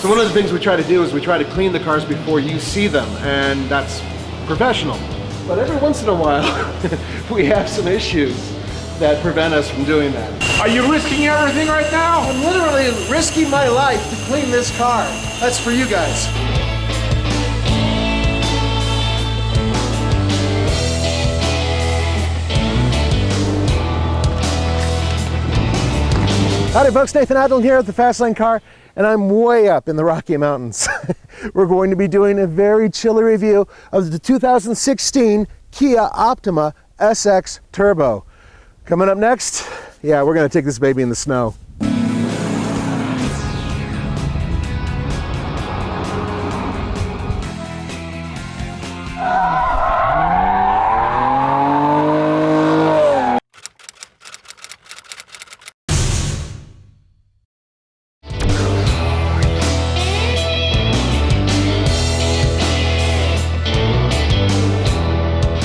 So one of the things we try to do is we try to clean the cars before you see them, and that's professional. But every once in a while, we have some issues that prevent us from doing that. Are you risking everything right now? I'm literally risking my life to clean this car. That's for you guys. Howdy folks, Nathan Adlin here at the Fastlane Car, and I'm way up in the Rocky Mountains. We're going to be doing a very chilly review of the 2016 Kia Optima SX Turbo. Coming up next, yeah, we're gonna take this baby in the snow.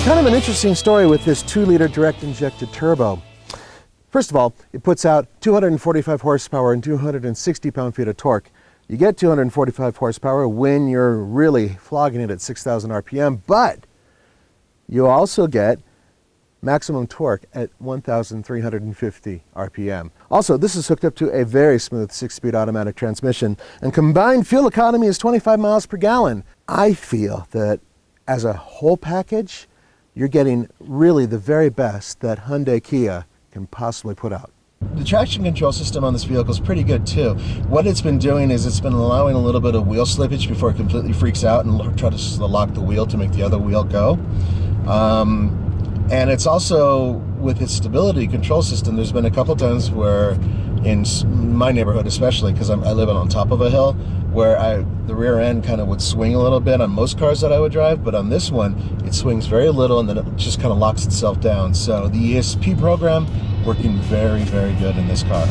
Kind of an interesting story with this 2-liter direct injected turbo. First of all, it puts out 245 horsepower and 260 pound-feet of torque. You get 245 horsepower when you're really flogging it at 6,000 RPM, but you also get maximum torque at 1,350 RPM. Also, this is hooked up to a very smooth 6-speed automatic transmission, and combined fuel economy is 25 miles per gallon. I feel that as a whole package, you're getting really the very best that Hyundai Kia can possibly put out. The traction control system on this vehicle is pretty good too. What it's been doing is it's been allowing a little bit of wheel slippage before it completely freaks out and try to lock the wheel to make the other wheel go. And it's also, with its stability control system, there's been a couple times where, in my neighborhood especially, because I live on top of a hill, where the rear end kind of would swing a little bit on most cars that I would drive, but on this one, it swings very little and then it just kind of locks itself down. So the ESP program working very, very good in this car.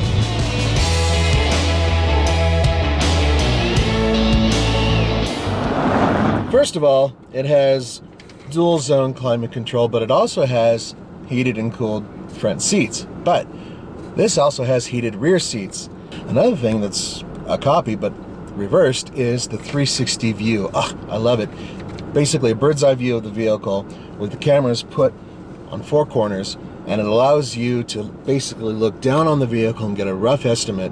First of all, it has dual zone climate control, but it also has heated and cooled front seats. But this also has heated rear seats. Another thing that's a copy, but reversed, is the 360 view. I love it. Basically a bird's eye view of the vehicle with the cameras put on 4 corners, and it allows you to basically look down on the vehicle and get a rough estimate,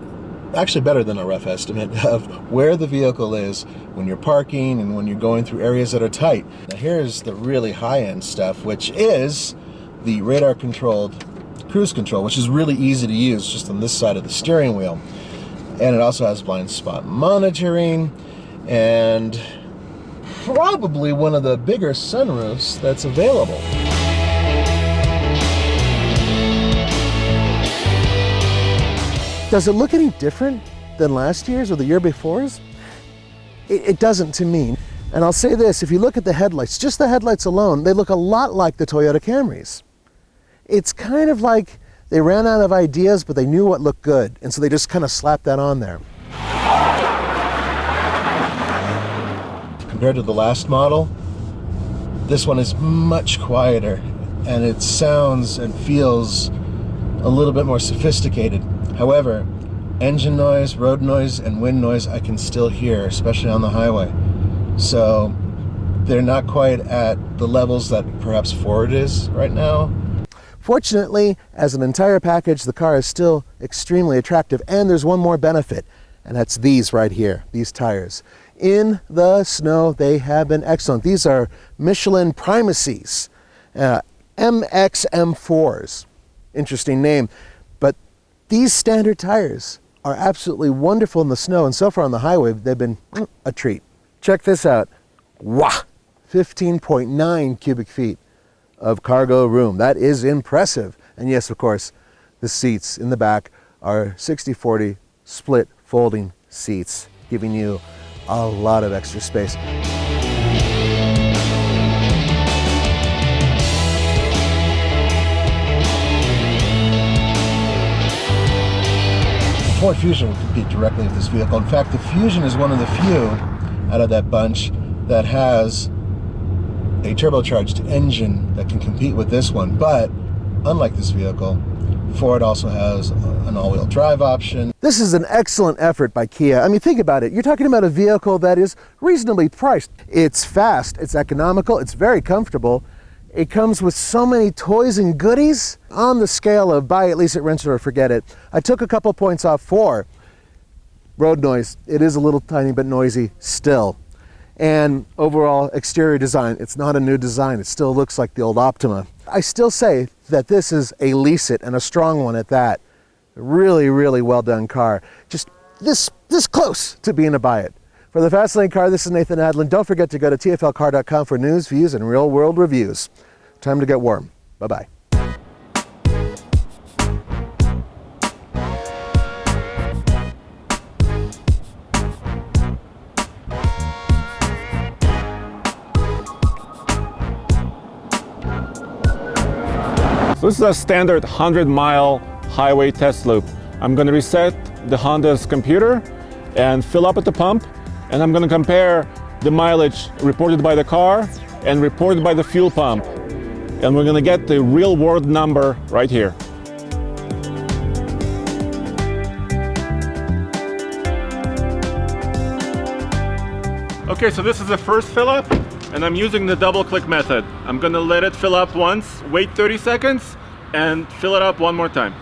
actually better than a rough estimate, of where the vehicle is when you're parking and when you're going through areas that are tight. Now here's the really high-end stuff, which is the radar controlled cruise control, which is really easy to use just on this side of the steering wheel. And it also has blind spot monitoring and probably one of the bigger sunroofs that's available. Does it look any different than last year's or the year before's? It doesn't to me. And I'll say this, if you look at the headlights, just the headlights alone, they look a lot like the Toyota Camrys. It's kind of like they ran out of ideas, but they knew what looked good, and so they just kind of slapped that on there. Compared to the last model, this one is much quieter, and it sounds and feels a little bit more sophisticated. However, engine noise, road noise, and wind noise I can still hear, especially on the highway. So they're not quite at the levels that perhaps Ford is right now. Fortunately, as an entire package, the car is still extremely attractive, and there's one more benefit, and that's these right here, these tires. In the snow, they have been excellent. These are Michelin Primacies, MXM4s. Interesting name, but these standard tires are absolutely wonderful in the snow, and so far on the highway, they've been a treat. Check this out. Wow, 15.9 cubic feet of cargo room. That is impressive. And yes, of course, the seats in the back are 60/40 split folding seats, giving you a lot of extra space. Ford Fusion will compete directly with this vehicle. In fact, the Fusion is one of the few out of that bunch that has a turbocharged engine that can compete with this one. But unlike this vehicle, Ford also has an all-wheel drive option. This is an excellent effort by Kia. I mean, think about it. You're talking about a vehicle that is reasonably priced. It's fast, it's economical, it's very comfortable. It comes with so many toys and goodies. On the scale of buy it, lease it, rent it, or forget it, I took a couple points off for road noise. It is a little tiny bit noisy still. And overall exterior design, it's not a new design. It still looks like the old Optima. I still say that this is a lease it, and a strong one at that. Really, really well done car. Just this close to being a buy it. For the Fast Lane Car, this is Nathan Adlin. Don't forget to go to tflcar.com for news, views, and real world reviews. Time to get warm. Bye-bye. So this is a standard 100-mile highway test loop. I'm going to reset the Honda's computer and fill up at the pump, and I'm going to compare the mileage reported by the car and reported by the fuel pump. And we're going to get the real-world number right here. Okay, so this is the first fill up, and I'm using the double click method. I'm going to let it fill up once, wait 30 seconds, and fill it up one more time.